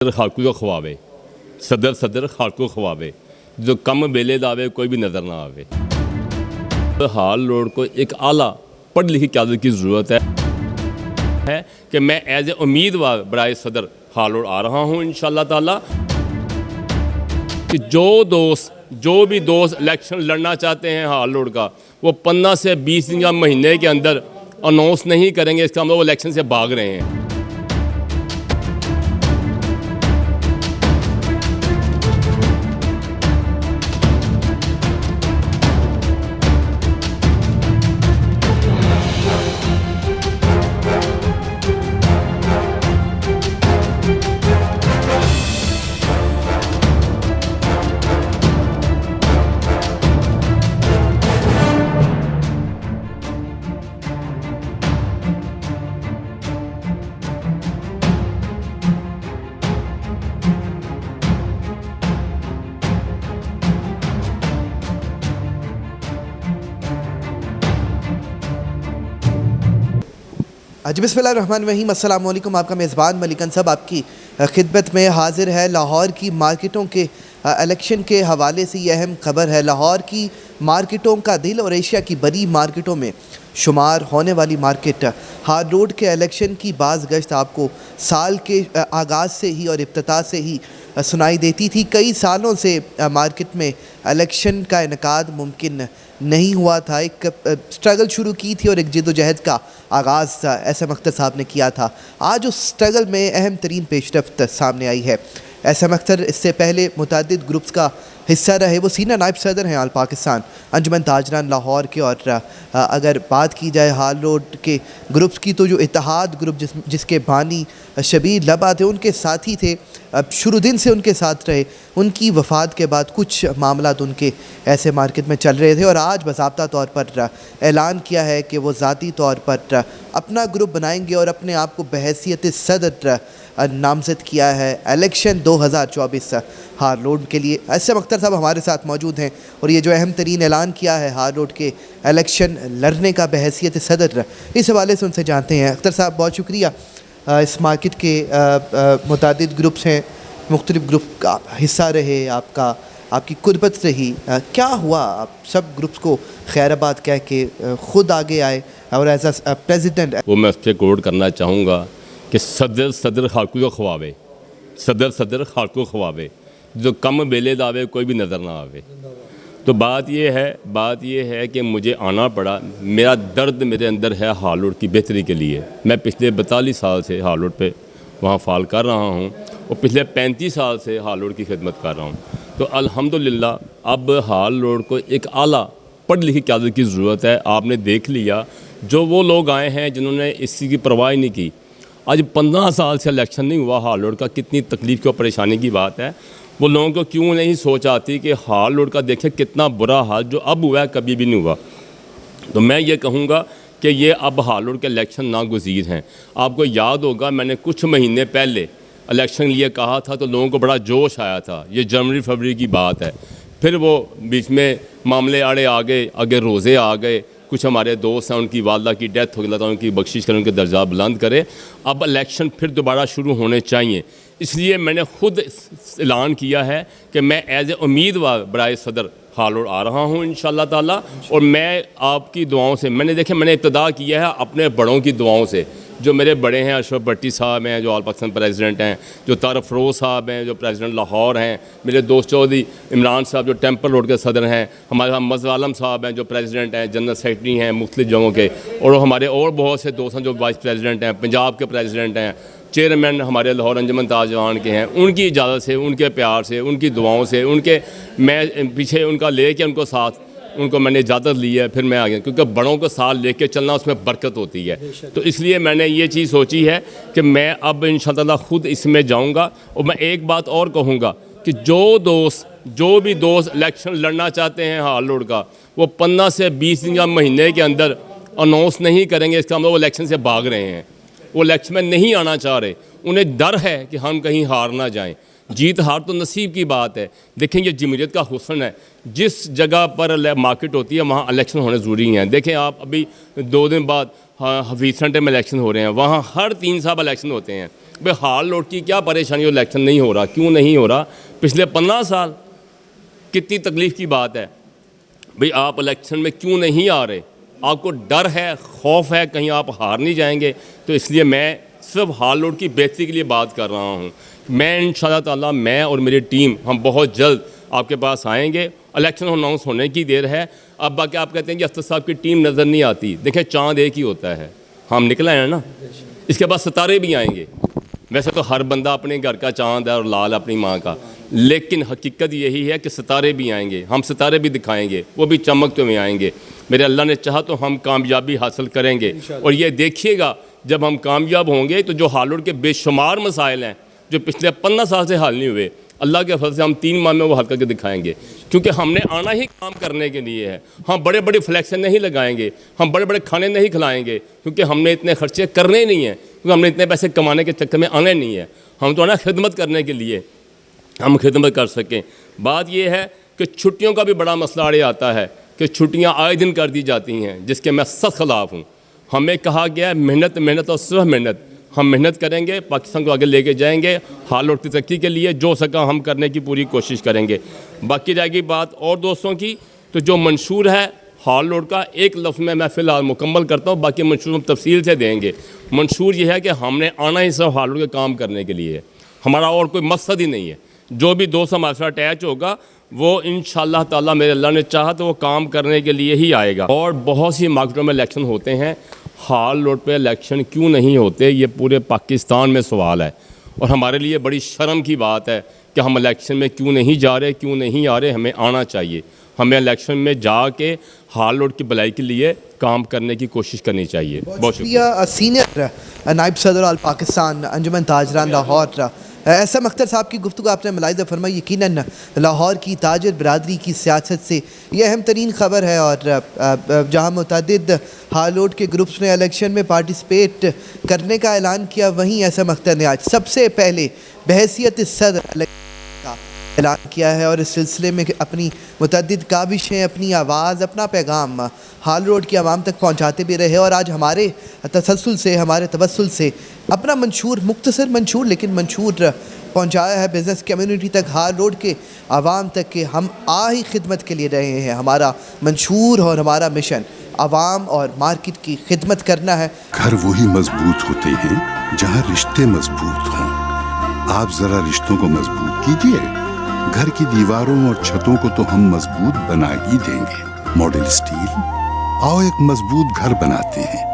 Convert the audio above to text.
खाकू को खवावे सदर सदर खाकू खवावे जो कम बेले दावे कोई भी नज़र ना आवे। हाल रोड को एक आला पढ़ लिखी क़यादत की ज़रूरत है कि मैं एज ए उम्मीदवार बराए सदर हाल रोड आ रहा हूँ इंशाअल्लाह ताला। कि जो भी दोस्त इलेक्शन लड़ना चाहते हैं हाल रोड का, वो 15 से 20 दिन या महीने के अंदर अनाउंस नहीं करेंगे, इसका मतलब वो इलेक्शन से भाग रहे हैं। जी बिस्मिल्लाहिर्रहमानिर्रहीम, अस्सलाम वालेकुम। आपका मेज़बान मलिक अंसब आपकी खिदमत में हाज़िर है। लाहौर की मार्केटों के इलेक्शन के हवाले से ये अहम खबर है। लाहौर की मार्केटों का दिल और एशिया की बड़ी मार्केटों में शुमार होने वाली मार्केट हाल रोड के इलेक्शन की बाज़ गश्त आपको साल के आगाज़ से ही और इब्तिदा से ही सुनाई देती थी। कई सालों से मार्केट में इलेक्शन का इनेकाद मुमकिन नहीं हुआ था। एक स्ट्रगल शुरू की थी और एक जिद्दोजहद का आगाज़ एसएम अख्तर साहब ने किया था। आज उस स्ट्रगल में अहम तरीन पेशरफ्त सामने आई है। एसएम अख्तर इससे पहले मुतअद्दिद ग्रुप्स का हिस्सा रहे। वो सीनियर नायब सदर हैं आल पाकिस्तान अंजुमन ताजरान लाहौर के। और अगर बात की जाए हाल रोड के ग्रुप्स की, तो जो इत्तेहाद ग्रुप जिसके बानी शबीर लबा थे, उनके साथी थे, शुरू दिन से उनके साथ रहे। उनकी वफ़ात के बाद कुछ मामलात उनके ऐसे मार्केट में चल रहे थे और आज बाज़ाब्ता तौर पर ऐलान किया है कि वो ज़ाती तौर पर अपना ग्रुप बनाएंगे और अपने आप को बहैसियत सदर नामज़द किया है इलेक्शन 2024 हाल रोड के लिए। एसएम अख्तर साहब हमारे साथ मौजूद हैं और ये जो अहम तरीन ऐलान किया है हाल रोड के इलेक्शन लड़ने का बहैसियत सदर, इस हवाले से उनसे जानते हैं। अख्तर साहब बहुत शुक्रिया। इस मार्केट के मुतअद्दिद ग्रुप्स हैं, मुख्तलिफ ग्रुप का हिस्सा रहे, आपकी कुर्बत रही, क्या हुआ आप सब ग्रुप्स को खैराबाद कह के ख़ुद आगे आए और एज अ प्रेसिडेंट? वो मैं उससे कोड करना चाहूँगा कि सदर सदर खाकू को खवावे सदर सदर खाकू खवावे जो कम बेले दावे कोई भी नज़र ना आवे। तो बात ये है कि मुझे आना पड़ा। मेरा दर्द मेरे अंदर है हाल रोड की बेहतरी के लिए। मैं पिछले 42 साल से हाल रोड पे वहाँ फ़ाल कर रहा हूँ और पिछले 35 साल से हाल रोड की खिदमत कर रहा हूँ। तो अल्हम्दुलिल्लाह अब हाल रोड को एक आला पढ़ लिखी क़यादत की ज़रूरत है। आपने देख लिया जो वो लोग आए हैं जिन्होंने इसी की परवाह नहीं की। आज 15 साल से इलेक्शन नहीं हुआ हाल रोड का, कितनी तकलीफ़ और परेशानी की बात है। वो लोगों को क्यों नहीं सोच आती कि हाल रोड का देखें कितना बुरा हाल जो अब हुआ है कभी भी नहीं हुआ। तो मैं ये कहूँगा कि ये अब हाल रोड के इलेक्शन नागुज़ीर हैं। आपको याद होगा मैंने कुछ महीने पहले इलेक्शन लिए कहा था तो लोगों को बड़ा जोश आया था। ये जनवरी फरवरी की बात है। फिर वो बीच में मामले आड़े आ गए, आगे रोज़े आ गए। कुछ हमारे दोस्त हैं उनकी वालदा की डेथ हो गई, तो उनकी बख्शिश करें, उनके दर्जा बुलंद करे। अब इलेक्शन फिर दोबारा शुरू होने चाहिए। इसलिए मैंने ख़ुद ऐलान किया है कि मैं एज ए उम्मीदवार बराए सदर हाल रोड आ रहा हूँ इंशाअल्लाह ताला। और मैं आपकी दुआओं से मैंने इब्तिदा किया है अपने बड़ों की दुआओं से। जो मेरे बड़े हैं, अशरफ भट्टी साहब हैं जो आल पाकिस्तान प्रेसिडेंट हैं, जो तारफ़ फ़रोज़ साहब हैं जो प्रेसिडेंट लाहौर हैं, मेरे दोस्त चौधरी इमरान साहब जो टेम्पल रोड के सदर हैं, हमारे यहाँ मज़हर आलम साहब हैं जो प्रेसिडेंट हैं, जनरल सेक्रेटरी हैं मुख्तलिफ़ जगहों के, और हमारे और बहुत से दोस्त हैं जो वाइस प्रेसिडेंट हैं, पंजाब के प्रेसिडेंट हैं, चेयरमैन हमारे लाहौर अंजुमन ताजरान के हैं। उनकी इजाज़त से, उनके प्यार से, उनकी दुआओं से, मैं पीछे उनका ले कर उनको साथ उनको मैंने इजाज़त ली है। फिर मैं आ गया क्योंकि बड़ों को साथ लेके चलना उसमें बरकत होती है। तो इसलिए मैंने ये चीज़ सोची है कि मैं अब इंशाअल्लाह ख़ुद इसमें जाऊँगा। और मैं एक बात और कहूँगा कि जो भी दोस्त इलेक्शन लड़ना चाहते हैं हाल रोड का, वो 15 से 20 दिन या महीने के अंदर अनाउंस नहीं करेंगे, इसका मतलब वो इलेक्शन से भाग रहे हैं। वो इलेक्शन में नहीं आना चाह रहे। उन्हें डर है कि हम कहीं हार ना जाएं। जीत हार तो नसीब की बात है। देखें ये जमहूरियत का हुस्न है। जिस जगह पर मार्केट होती है वहाँ इलेक्शन होने ज़रूरी हैं। देखें आप अभी 2 दिन बाद हफीज़ सेंटर में इलेक्शन हो रहे हैं, वहाँ हर 3 साल इलेक्शन होते हैं। भाई हाल लोट की क्या परेशानी हो, इलेक्शन नहीं हो रहा, क्यों नहीं हो रहा? पिछले 15 साल कितनी तकलीफ़ की बात है भाई, आप इलेक्शन में क्यों नहीं आ रहे? आपको डर है, खौफ है कहीं आप हार नहीं जाएंगे। तो इसलिए मैं सिर्फ हाल लोट की बेहतरी के लिए बात कर रहा हूँ। मैं इंशाअल्लाह ताला, मैं और मेरी टीम, हम बहुत जल्द आपके पास आएंगे। इलेक्शन अनाउंस होने की देर है। अब बाकी आप कहते हैं कि अख्तर साहब की टीम नज़र नहीं आती, देखें चाँद एक ही होता है, हम निकल आए हैं ना, इसके बाद सितारे भी आएंगे। वैसे तो हर बंदा अपने घर का चाँद है और लाल अपनी माँ का, लेकिन हकीकत यही है कि सितारे भी आएंगे, हम सितारे भी दिखाएंगे, वो भी चमकते हुए आएंगे। मेरे अल्लाह ने चाहा तो हम कामयाबी हासिल करेंगे। और ये देखिएगा, जब हम कामयाब होंगे तो जो हालुड़ के बेशुमार मसाइल हैं जो पिछले 15 साल से हल नहीं हुए, अल्लाह के फजल से हम 3 माह में वो हल करके दिखाएंगे। क्योंकि हमने आना ही काम करने के लिए है। हम बड़े बड़े फ्लैक्स नहीं लगाएंगे, हम बड़े बड़े खाने नहीं खिलाएंगे, क्योंकि हमने इतने खर्चे करने नहीं हैं, क्योंकि हमने इतने पैसे कमाने के चक्कर में आने नहीं है। हम तो आना खिदमत करने के लिए, हम खिदमत कर सकें। बात यह है कि छुट्टियों का भी बड़ा मसला आड़े आता है कि छुट्टियां आए दिन कर दी जाती हैं, जिसके मैं सख्त खिलाफ हूँ। हमें कहा गया है मेहनत, मेहनत और सिर्फ मेहनत। हम मेहनत करेंगे, पाकिस्तान को आगे लेके जाएंगे, हाल और तरक्की के लिए जो सका हम करने की पूरी कोशिश करेंगे। बाकी रहेगी बात और दोस्तों की, तो जो मंशूर है हाल लोड का, एक लफ्ज़ में मैं फ़िलहाल मुकम्मल करता हूँ, बाकी मंशूर हम तफसील से देंगे। मंशूर ये है कि हमने आना ही सिर्फ हाल लोड के काम करने के लिए है, हमारा और कोई मकसद ही नहीं है। जो भी दोस्त हमारे साथ अटैच होगा वो इंशाअल्लाह ताला, मेरे अल्लाह ने चाहा तो वो काम करने के लिए ही आएगा। और बहुत सी मार्केटों में इलेक्शन होते हैं, हाल रोड पे इलेक्शन क्यों नहीं होते, ये पूरे पाकिस्तान में सवाल है। और हमारे लिए बड़ी शर्म की बात है कि हम इलेक्शन में क्यों नहीं जा रहे, क्यों नहीं आ रहे। हमें आना चाहिए, हमें इलेक्शन में जाके हाल रोड की भलाई के लिए काम करने की कोशिश करनी चाहिए। बहुत शुक्रिया। सीनियर नायब सदर आल पाकिस्तान अंजुमन ताजरान लाहौर एहसन अख्तर साहब की गुफ्तगू आपने मुलाहिज़ा फरमाई। यकीनन लाहौर की ताजर बरदरी की सियासत से ये अहम तरीन ख़बर है। और जहाँ मुतअद्दिद हालोट के ग्रुप्स ने इलेक्शन में पार्टिसिपेट करने का ऐलान किया, वहीं एहसन अख्तर ने आज सबसे पहले बहैसियत सदर का ऐलान किया है। और इस सिलसिले में अपनी मुतअद्दिद काविशें, अपनी आवाज़, अपना पैगाम हाल रोड की आवाम तक पहुँचाते भी रहे। और आज हमारे तसलसल से, हमारे तवस्सुल से अपना मंशूर, मुख्तसर मंशूर लेकिन मंशूर पहुँचाया है बिज़नेस कम्युनिटी तक, हाल रोड के आवाम तक के हम आ ही खिदमत के लिए रहे हैं। हमारा मंशूर और हमारा मिशन आवाम और मार्केट की खिदमत करना है। घर वही मजबूत होते हैं जहाँ रिश्ते मजबूत हों। आप ज़रा रिश्तों को मजबूत कीजिए, घर की दीवारों और छतों को तो हम मजबूत बना ही देंगे। मॉडल स्टील, आओ एक मजबूत घर बनाते हैं।